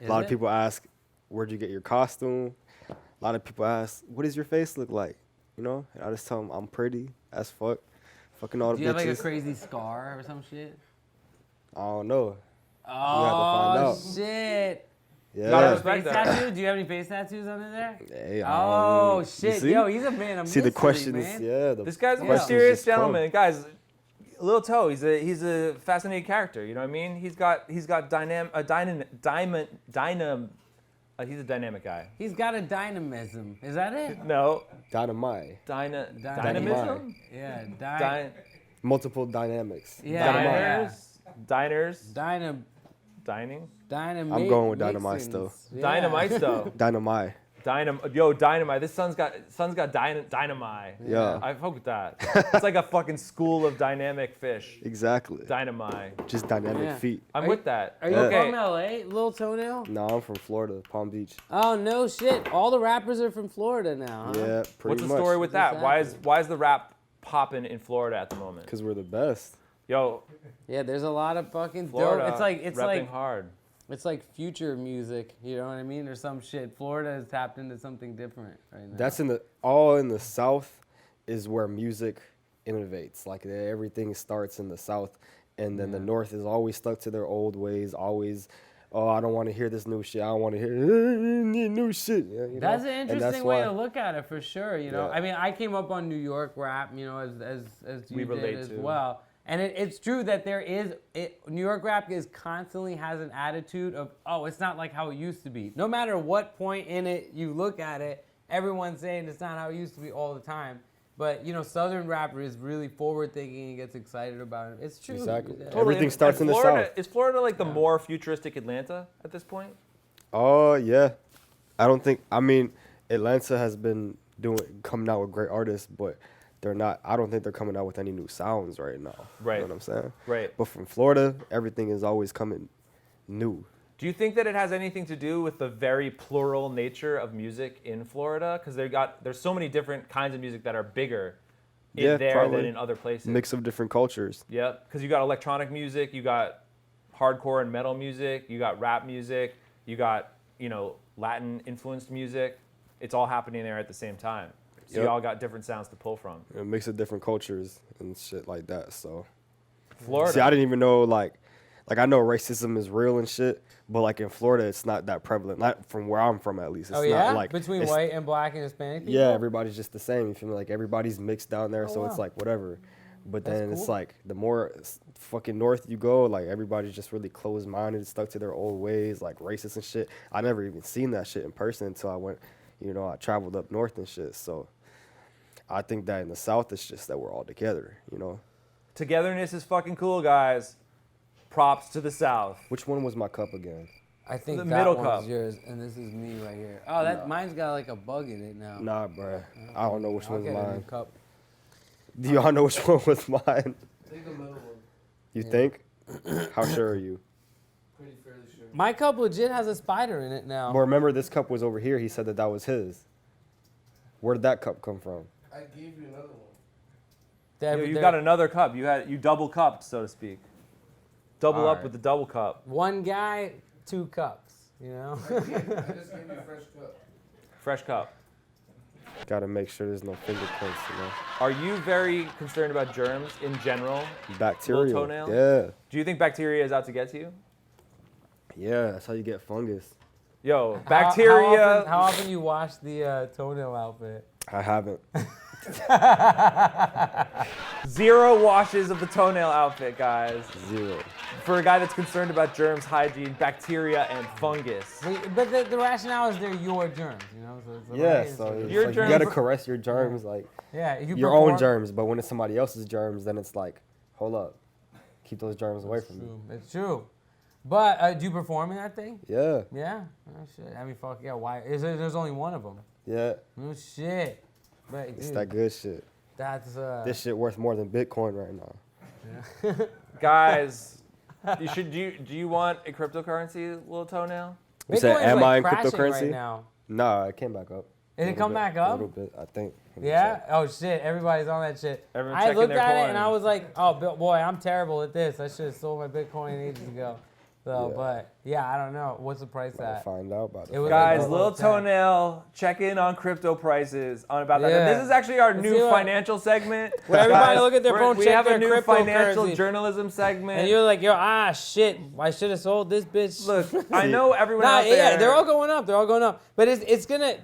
A lot of people ask, where'd you get your costume? A lot of people ask, what does your face look like? You know? And I just tell them I'm pretty as fuck. Fucking all the Do you have like a bitches. crazy scar or some shit? I don't know. Oh find out. shit! Yeah. Gotta Face respect that. tattoo? Do you have any face tattoos under there? Hey, Oh you shit! see? Yo, he's a man of See the mystery, questions, man. yeah. This guy's a Yeah. mysterious just come. gentleman, guys. Lil Toe, he's a fascinating character. You know what I mean? He's got he's a dynamic guy. He's got a dynamism. Is that it? No, Dynamite. dynamism. Yeah, Multiple dynamics. Yeah. Diners, Dynamite. dining, I'm going with dynamite still. dynamite though. Dynamite. Dynamite. This son's got dynamite. Yeah. I fuck with that. It's like a fucking school of dynamic fish. Exactly. Dynamite. Just dynamic Yeah. feet. I'm Are with that. Are you okay. from LA, Lil Toenail? No, I'm from Florida, Palm Beach. Oh no shit! All the rappers are from Florida now. Huh? Yeah, pretty What's the much. story with that? Exactly. Why is the rap popping in Florida at the moment? Because we're the best. Yo, Yeah, there's a lot of fucking Florida, dope. It's repping like hard. it's like future music. You know what I mean, or some shit. Florida has tapped into something different right now. That's all in the South is where music innovates. Like everything starts in the South, and then the North is always stuck to their old ways. Always, oh, I don't want to hear this new shit. I don't want to hear new shit. Yeah, you That's know? an And interesting way why- to look at it for sure. You know, Yeah. I mean, I came up on New York rap, you know, as you We did relate as to. well. And it's true that New York rap constantly has an attitude of, oh, it's not like how it used to be. No matter what point in it you look at it, everyone's saying it's not how it used to be all the time. But, you know, Southern rapper is really forward-thinking and gets excited about it. It's true. Exactly. Yeah. Totally. Everything starts in the Florida, South. Is Florida like the more futuristic Atlanta at this point? Oh yeah, I mean, Atlanta has been coming out with great artists, but I don't think they're coming out with any new sounds right now. Right. You know what I'm saying? Right. But from Florida, everything is always coming new. Do you think that it has anything to do with the very plural nature of music in Florida? Because there's so many different kinds of music that are bigger Yeah, there probably. than in other places. Mix of different cultures. Yeah, because you got electronic music, you got hardcore and metal music, you got rap music, you got, you know, Latin influenced music. It's all happening there at the same time. So you Yep. all got different sounds to pull from. A mix of different cultures and shit like that. So Florida. see, I didn't even know like I know racism is real and shit, but like in Florida, it's not that prevalent. Not from where I'm from, at least. It's Oh, not yeah? like Between it's- white and black and Hispanic people? Yeah, everybody's just the same. You feel me? Like everybody's mixed down there, so it's wow. like whatever. But That's then it's cool. like the more fucking north you go, like everybody's just really closed-minded, stuck to their old ways, like racist and shit. I never even seen that shit in person until I went, I traveled up north and shit. So I think that in the South, it's just that we're all together, Togetherness is fucking cool, guys. Props to the South. Which one was my cup again? I think The that middle one's cup. yours, and this is me right here. Oh, that mine's got like a bug in it now. Nah, bruh. I don't know which I'll one's get a new mine. cup. Do y'all know which one was mine? Take the middle one. You think? How sure are you? Pretty fairly sure. My cup legit has a spider in it now. But remember, this cup was over here. He said that was his. Where did that cup come from? I gave you another one. You got another cup. You double cupped, so to speak. Double up Alright. with the double cup. One guy, 2 cups. You know. I just gave you a fresh cup. Fresh cup. Gotta make sure there's no fingerprints, you know? Are you very concerned about germs in general? Bacteria. Lil Toenail? Yeah. Do you think bacteria is out to get to you? Yeah, that's how you get fungus. Yo, bacteria. How often you wash the toenail outfit? I haven't. 0 washes of the toenail outfit, guys. 0. For a guy that's concerned about germs, hygiene, bacteria, and fungus. But the rationale is they're your germs, you know. So it's Yeah, right, so it's Your like germs- you gotta caress your germs, like yeah, if you your own perform- germs. But when it's somebody else's germs, then it's like, hold up, keep those germs away from me. It's true. But do you perform in that thing? Yeah, Yeah. Oh shit. I mean, fuck yeah. Why? There's only one of them. yeah, No shit. But it's dude, that good shit. that's This shit worth more than Bitcoin right now. Guys, do you want a cryptocurrency, Lil Toenail? You said, Bitcoin's, am I in crashing cryptocurrency? Right now. Nah, it came back up. Did A it little come bit, back A up? little bit, I think. Let me Yeah. check. Oh shit. Everybody's on that shit. Everyone's I checking looked their at it and coins. I was like, oh boy, I'm terrible at this. I should have sold my Bitcoin ages ago. So, Yeah. but yeah, I don't know. What's the price I'll at? find out about it. It was Guys, like Lil 10. Toenail, check in on crypto prices on about that. Yeah. This is actually our Let's new see what- financial segment. Where everybody Guys, look at their phone, we check have their a new financial cryptocurrency. journalism segment. And you're like, yo, shit, I should have sold this bitch. Look, I know everyone Nah, out there. yeah, they're all going up. They're all going up. But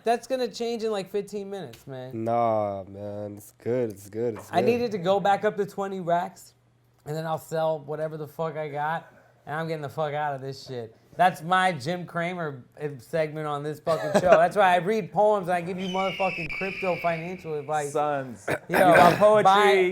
that's gonna change in like 15 minutes, man. Nah, man, it's good. It's good. It's good. I needed to go back up to 20 racks, and then I'll sell whatever the fuck I got, and I'm getting the fuck out of this shit. That's my Jim Cramer segment on this fucking show. That's why I read poems and I give you motherfucking crypto financial advice. Sons. Yo, You got poetry,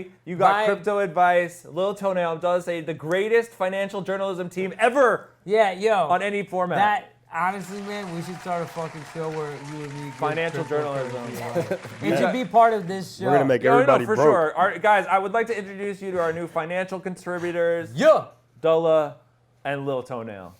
buy- you got buy- crypto advice. Lil Toenail does say the greatest financial journalism team ever Yeah, yo. on any format. That, honestly, man, we should start a fucking show where you and me give Financial cryptocurrency journalism. advice. It should be part of this show. We're gonna make No, everybody for broke. sure. Guys, I would like to introduce you to our new financial contributors, Yeah. Abdullah and Lil Toenail.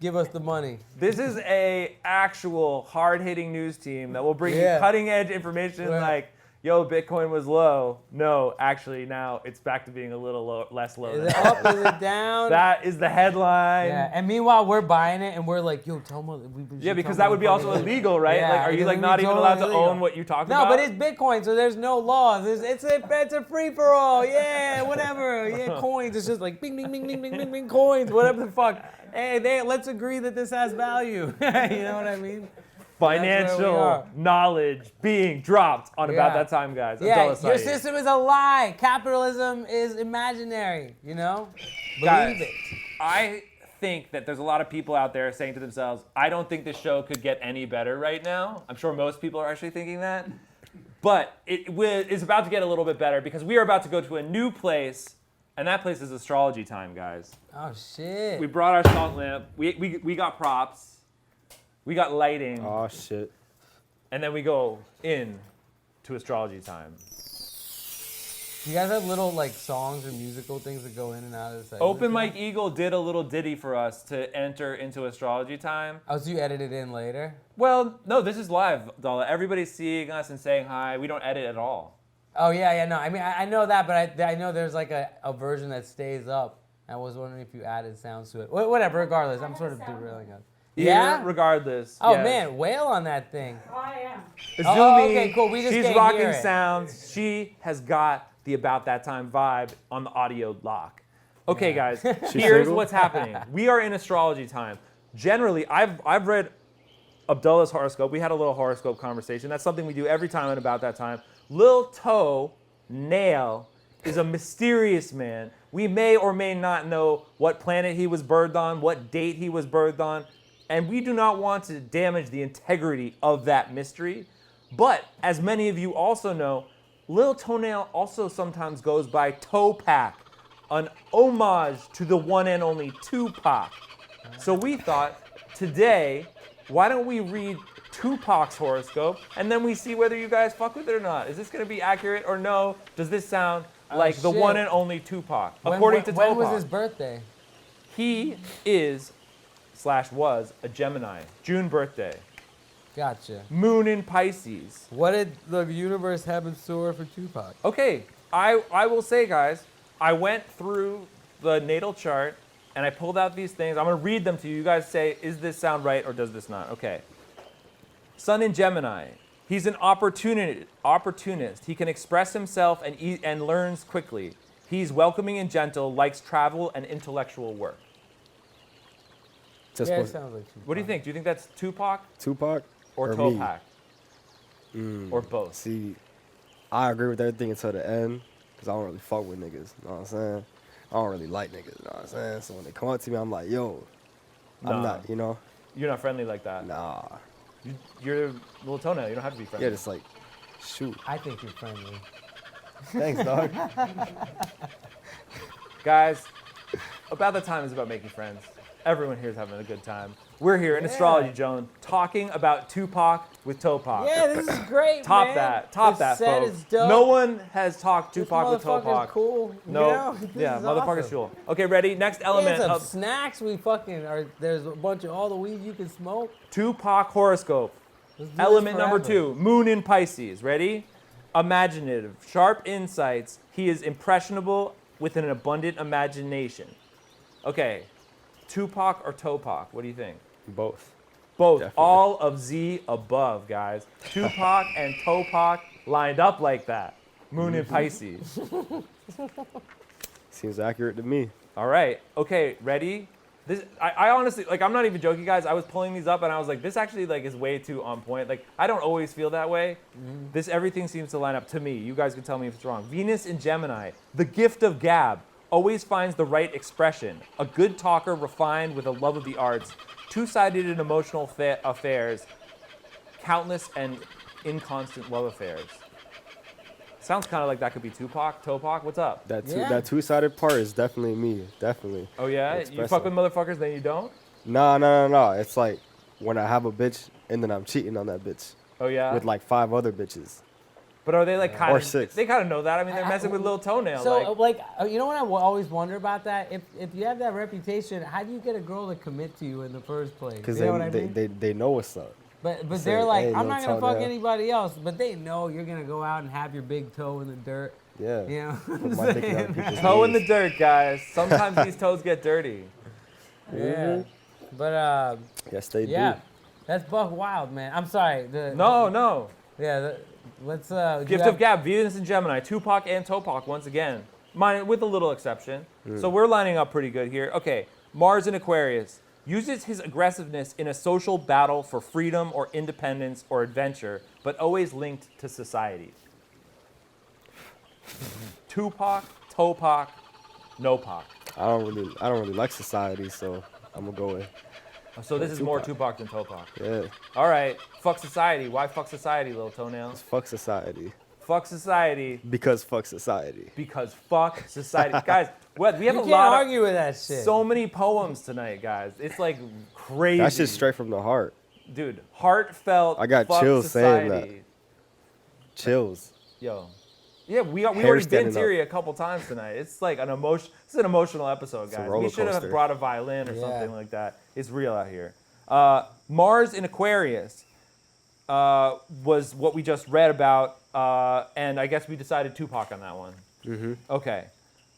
Give us the money. This is a actual hard-hitting news team that will bring Yeah. you cutting-edge information Right. like, yo, Bitcoin was low. No, actually, now it's back to being a little less low. Is than it up? Is it down? That is the headline. Yeah, and meanwhile we're buying it and we're like, yo, tell me. Yeah, because that would be also illegal, right? Yeah, like, are you it like would not be even totally allowed to illegal. own what you talk No, about? but it's Bitcoin, so there's no laws. It's a free for all. Yeah, whatever. Yeah, coins. It's just like bing, bing, bing, bing, bing, bing, bing, coins. Whatever the fuck. Hey, let's agree that this has value. You know what I mean? That's where we financial are. knowledge being dropped on about Yeah. that time, guys. Yeah, Abdullah your Saeed. system is a lie. Capitalism is imaginary. You know, Guys, believe it. I think that there's a lot of people out there saying to themselves, I don't think this show could get any better right now. I'm sure most people are actually thinking that. But it's about to get a little bit better because we are about to go to a new place, and that place is astrology time, guys. Oh shit. We brought our salt lamp. We got props. We got lighting. Oh shit. And then we go in to astrology time. Do you guys have little like songs or musical things that go in and out of the segment? Open Mike Eagle did a little ditty for us to enter into astrology time. Oh, so you edit it in later? Well, no, this is live, Abdullah. Everybody's seeing us and saying hi. We don't edit at all. Oh yeah, no. I mean, I know that, but I know there's like a version that stays up. I was wondering if you added sounds to it. Whatever, regardless, I'm sort of derailing us. Yeah? Regardless. Oh yes. man, wail on that thing. Oh, I am. Azumi, Oh, okay, cool. We just she's can't rocking hear it. sounds. She has got the About That Time vibe on the audio lock. Okay, guys, She here's single? what's happening. We are in astrology time. Generally, I've read Abdullah's horoscope. We had a little horoscope conversation. That's something we do every time at About That Time. Lil Toenail is a mysterious man. We may or may not know what planet he was birthed on, what date he was birthed on, and we do not want to damage the integrity of that mystery. But as many of you also know, Lil Toenail also sometimes goes by Tupac, an homage to the one and only Tupac. So we thought, today, why don't we read Tupac's horoscope and then we see whether you guys fuck with it or not? Is this gonna be accurate or no? Does this sound like the shit. one and only Tupac? According to when Tupac, was his birthday? he is/was a Gemini. June birthday. Gotcha. Moon in Pisces. What did the universe have in store for Tupac? Okay, I will say, guys, I went through the natal chart and I pulled out these things. I'm gonna read them to you. You guys say, is this sound right or does this not? Okay. Sun in Gemini. He's an opportunist. He can express himself and learns quickly. He's welcoming and gentle, likes travel and intellectual work. Just Yeah, it was sounds like Tupac. What do you think? Do you think that's Tupac Tupac or me? Tupac? Or both? See, I agree with everything until the end, because I don't really fuck with niggas, you know what I'm saying? I don't really like niggas, you know what I'm saying? So when they come up to me, I'm like, yo, I'm Nah. not, you know? You're not friendly like that. Nah. You're Lil Toenail. You don't have to be friendly. Yeah, just like, shoot. I think you're friendly. Thanks, dog. Guys, about the time is about making friends. Everyone here is having a good time. We're here in Astrology Zone talking about Tupac with Tupac. Yeah, this is great, Top man. that, top this that, set folks. is dope. No one has talked This Tupac with motherfucker's Tupac. cool. No, You know? This yeah, is motherfucker's awesome. cool. Okay, ready? Next element There's some of snacks. We fucking are. There's a bunch of all the weed you can smoke. Tupac horoscope. Let's do Element this number forever. 2, Moon in Pisces. Ready? Imaginative, sharp insights. He is impressionable with an abundant imagination. Okay, Tupac or Tupac? What do you think? Both. Both. Definitely. All of Z above, guys. Tupac and Tupac lined up like that. Moon in Pisces. Seems accurate to me. All right. Okay, ready? This I honestly, like, I'm not even joking, guys. I was pulling these up and I was like, this actually like is way too on point. Like, I don't always feel that way. This everything seems to line up to me. You guys can tell me if it's wrong. Venus in Gemini, the gift of gab, always finds the right expression. A good talker, refined with a love of the arts, two-sided in emotional affairs, countless and inconstant love affairs. Sounds kind of like that could be Tupac. What's up? Yeah. That two-sided part is definitely me, definitely. Oh yeah, you fuck with motherfuckers, then you don't. No. It's like when I have a bitch and then I'm cheating on that bitch Oh yeah. with like 5 other bitches. But are they like kind Or of? 6. They kind of know that. I mean, they're messing with Lil Toenail. So, like, you know what I always wonder about that? If you have that reputation, how do you get a girl to commit to you in the first place? Because you know what I mean? they know what's up. But say, they're like, "Hey, I'm Lil not gonna fuck Toenail." anybody else. But they know you're gonna go out and have your big toe in the dirt. Yeah. You know what Put I'm my dick in other saying? people's toe in the knees. dirt, guys. Sometimes these toes get dirty. Yeah. But Yes, they yeah, do. that's buck wild, man. I'm sorry. No. Yeah. Let's Gift of gab, Venus and Gemini, Tupac and Tupac once again, mine with a little exception. So we're lining up pretty good here. Okay, Mars in Aquarius uses his aggressiveness in a social battle for freedom or independence or adventure, but always linked to society. Tupac, no Pac. I don't really like society, so I'm gonna go with So this is more Tupac. Tupac than Tupac. yeah. All right, fuck society. Why fuck society, Lil Toenail? It's fuck society Fuck society because fuck society. because fuck society. Guys, we have You a can't lot of argue with that shit. so many poems tonight, guys. It's like crazy. That's just straight from the heart. Dude, heartfelt. I got fuck chills saying society. Chills. Yo. Yeah, we already been standing up. teary a couple times tonight. It's like an emotion. It's an emotional episode, a guys. roller We should have coaster. brought a violin or Yeah. something like that. It's real out here. Mars in Aquarius was what we just read about, and I guess we decided Tupac on that one. Mm-hmm. Okay.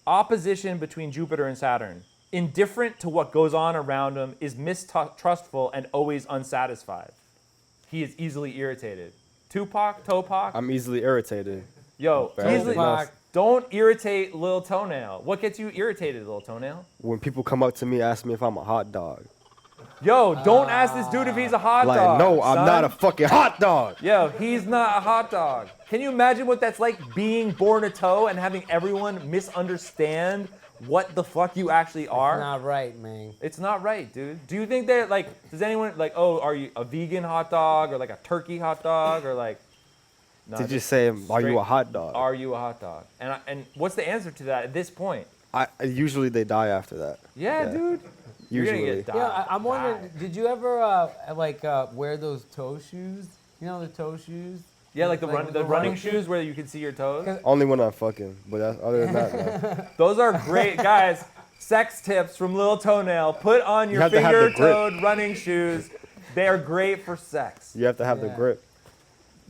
Opposition between Jupiter and Saturn. Indifferent to what goes on around him, is mistrustful and always unsatisfied. He is easily irritated. Tupac. I'm easily irritated. Yo, Very easily. Tupac. Don't irritate Lil Toenail. What gets you irritated, Lil Toenail? When people come up to me, ask me if I'm a hot dog. Yo, don't ask this dude if he's a hot Like, dog. no, I'm son. not a fucking hot dog. Yo, he's not a hot dog. Can you imagine what that's like being born a toe and having everyone misunderstand what the fuck you actually are? Not right, man. It's not right, dude. Do you think that, like, does anyone, like, oh, are you a vegan hot dog or like a turkey hot dog or like, no, Did you say, are you straight- a hot dog? Are you a hot dog? And what's the answer to that at this point? Usually they die after that. Yeah, dude. You're gonna Usually. get died. Yeah, I'm wondering, did you ever wear those toe shoes? You know the toe shoes? Yeah, like the Like running shoes where you can see your toes. Only when I'm fucking, but other than that, no. Those are great, guys. Sex tips from Lil Toenail. Put on your have to have the grip. finger-toed running shoes. They are great for sex. You have to have the Yeah. grip.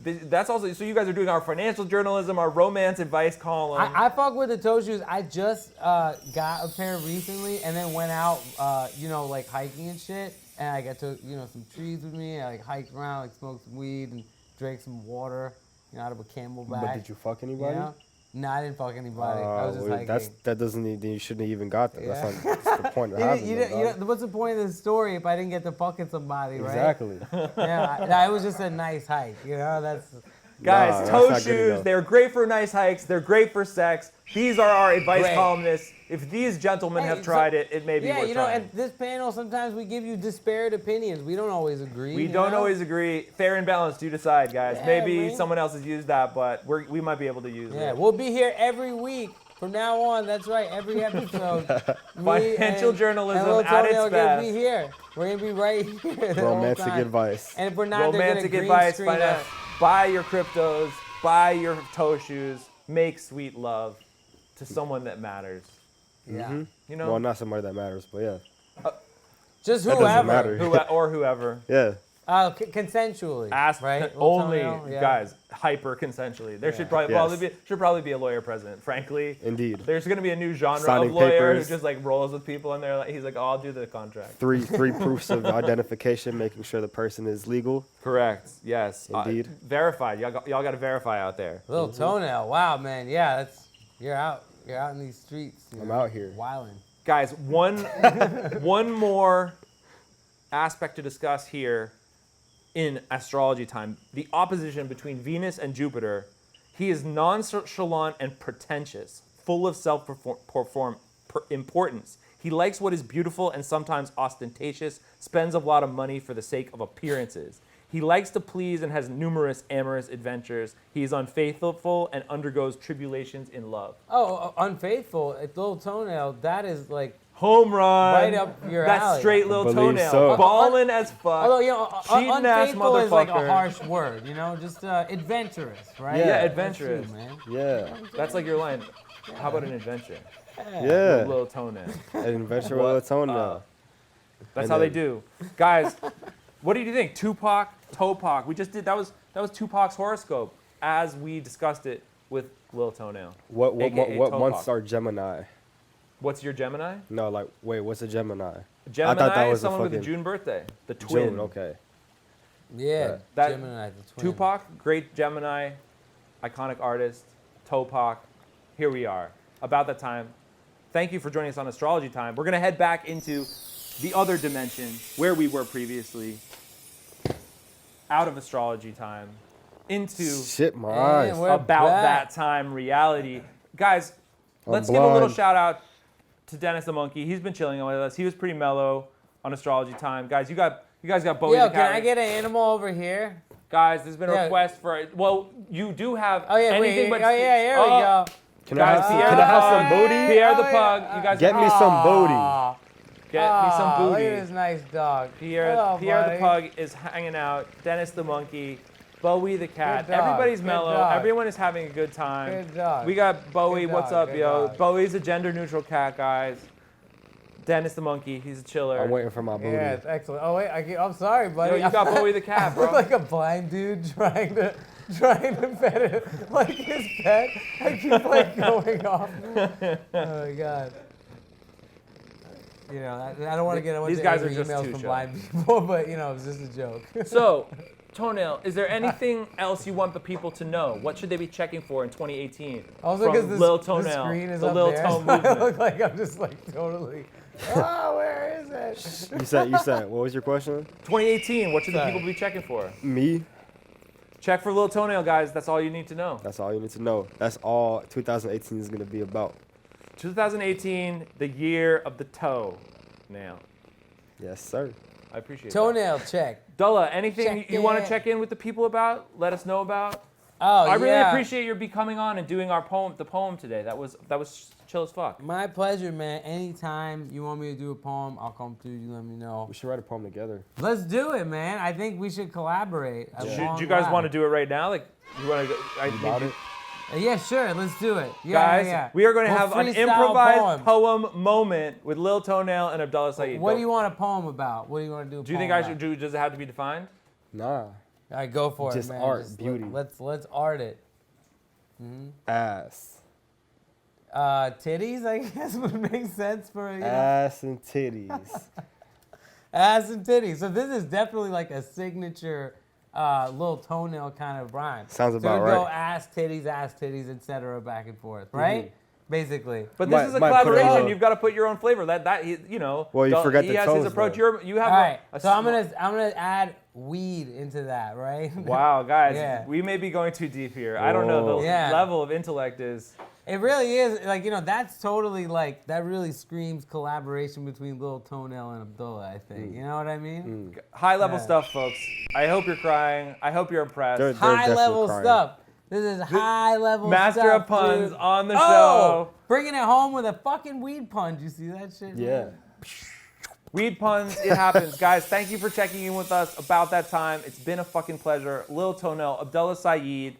That's also, so you guys are doing our financial journalism, our romance advice column. I fuck with the toe shoes. I just got a pair recently and then went out, like hiking and shit. And I got to, some trees with me. I hiked around, smoked some weed and drank some water, out of a Camelback. But did you fuck anybody? You know? No, I didn't fuck anybody. I was just hiking. That doesn't need. You shouldn't have even got that. Yeah. That's the point of having them. What's the point of the story if I didn't get to fucking somebody, right? Exactly. Yeah, it was just a nice hike. That's. Guys, Nah, toe that's not good shoes, enough. they're great for nice hikes. They're great for sex. These are our advice Great. columnists. If these gentlemen Hey, have tried so- it, it may be Yeah, worth trying. and this panel, sometimes we give you disparate opinions. We don't always agree. We you don't know? always agree. Fair and balanced, you decide, guys. Yeah, Maybe man. someone else has used that, but we might be able to use Yeah, it. we'll be here every week from now on. That's right, every episode. Me Financial and- journalism and Lil at its Toenail are gonna be best. here. We're gonna be right here. the whole Romantic time. advice. And if we're not, they're Romantic gonna green advice. screen us. Buy your cryptos. Buy your toe shoes. Make sweet love to someone that matters. Yeah. You know, Well, not somebody that matters, but yeah. Just That doesn't whoever. matter. or whoever. Yeah. Consensually. Ask right? Lil only Toenail, yeah. guys hyper consensually. There should Yes. probably be a lawyer president. Frankly, Indeed. there's going to be a new genre Signing of lawyer papers. who just like rolls with people and they're like, he's like, oh, I'll do the contract. Three proofs of identification, making sure the person is legal. Correct. Yes. Indeed. Verified. Y'all got to verify out there. Lil Toenail. Wow, man. Yeah, you're out in these streets. I'm out here. Wilding. Guys, one more aspect to discuss here in astrology time. The opposition between Venus and Jupiter. He is nonchalant and pretentious, full of self-importance. He likes what is beautiful and sometimes ostentatious, spends a lot of money for the sake of appearances. He likes to please and has numerous amorous adventures. He is unfaithful and undergoes tribulations in love. Oh, unfaithful. It's Lil Toenail. That is like. Home run. Right up your That's alley. straight Lil Believe Toenail. so. Ballin' as fuck. Although, cheating-ass unfaithful is like a motherfucker. harsh word, just adventurous, right? Yeah, Yeah, That's adventurous. true, man. Yeah. That's like your line. How about an adventure? Yeah. Lil Toenail. An adventure What with a toenail. That's And how they then- do. Guys, what do you think? Tupac, Tupac. We just did, that was Tupac's horoscope as we discussed it with Lil Toenail. What AKA months Tupac. are Gemini? What's your Gemini? No, like, wait, what's a Gemini? Gemini thought that is was a someone with a fucking- June birthday. The twin. June, okay. Yeah, That- Gemini, the twin. Tupac, great Gemini, iconic artist, Tupac. Here we are, about that time. Thank you for joining us on Astrology Time. We're gonna head back into the other dimension where we were previously, out of Astrology Time, into Shit, my And eyes. we're about back. that time reality. Guys, I'm let's give a little blind. shout out to Dennis the Monkey. He's been chilling with us. He was pretty mellow on Astrology Time. Guys, you guys got Bowie Yo, the cat. can I get an animal over here? Guys, there's been a Yeah. request for well, you do have Oh yeah, anything wait. but Oh yeah, here we go. Can Guys, I have, Pierre can the I have Pug. some booty? Pierre the Oh, Pug. yeah. You guys Get me some booty. Aw. get me some Aw, booty. Look at this nice dog. Pierre Hello, the buddy. Pug is hanging out. Dennis the Monkey. Bowie the cat. Good dog, Everybody's good mellow. dog. Everyone is having a good time. Good dog. We got Bowie. Good What's dog, up, good yo? dog. Bowie's a gender neutral cat, guys. Dennis the Monkey. He's a chiller. I'm waiting for my booty. Yeah, it's excellent. Oh wait, I'm sorry, Yo, buddy. you got Bowie the cat, I look bro. like a blind dude trying to pet it like his pet. I keep like going off. Oh my god. I don't want to get a bunch These of guys are angry just emails too from shy. blind people, but it was just a joke. So, Toenail, is there anything else you want the people to know? What should they be checking for in 2018 Also, from because Lil the Toenail, screen is the up Lil there, Toe so I movement? look like I'm just like totally. Oh, where is it? You said, what was your question? 2018, what should the Sorry. people be checking for? Me? Check for Lil Toenail, guys. That's all you need to know. That's all you need to know. That's all 2018 is going to be about. 2018, the year of the toe nail. Yes, sir. I appreciate Toenail check. that. Dullah, anything Check you want to it. check in with the people about? Let us know about. Oh, I really yeah. appreciate your coming on and doing our poem, the poem today. That was chill. chill as fuck. My pleasure, man. Anytime you want me to do a poem, I'll come through. You let me know. We should write a poem together. Let's do it, man. I think we should collaborate. Do you guys want to do it right now? Like, you want to go? You got it? Yeah, sure. Let's do it. Yeah, Guys, yeah. we are going to We'll have an freestyle improvised poem moment with Lil Toenail and Abdullah Saeed. What do you want a poem about? What do you want to do? Do you think I should do? Does it have to be defined? Nah. All right, go for Just it, man. art, beauty. Let's art it. Ass. Titties, I guess would make sense for you know? Ass and titties. Ass and titties. So this is definitely like a signature Lil Toenail kind of rhyme. Sounds so about we go right. ass, titties, etc. back and forth, right? Basically. But this is a Might put a collaboration. little- You've got to put your own flavor. You know. Well, you forgot he the has his toes, approach. though. You have All right. a So I'm gonna add weed into that, right? Wow, guys, Yeah. we may be going too deep here. I don't know. The Yeah. level of intellect is. It really is, like, you know, that's totally, like, that really screams collaboration between Lil Toenail and Abdullah, I think. You know what I mean? High level Yeah. stuff, folks. I hope you're crying. I hope you're impressed. They're High definitely level crying. stuff. This is high level Master stuff. of puns dude. on the Oh, show. bringing it home with a fucking weed punch. You see that shit? Yeah. man? Weed puns, it happens. Guys, thank you for checking in with us about that time. It's been a fucking pleasure. Lil Toenail, Abdullah Saeed,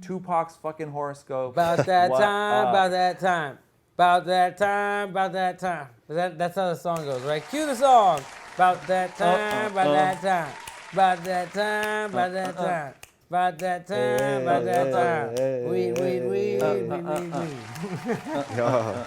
Tupac's fucking horoscope. About that What time, up? about that time. About that time, about that time. That's how the song goes, right? Cue the song. About that time, about that time. About that time, about that time. About that time, about that time. Weed, weed, weed, weed, weed, weed. Yeah.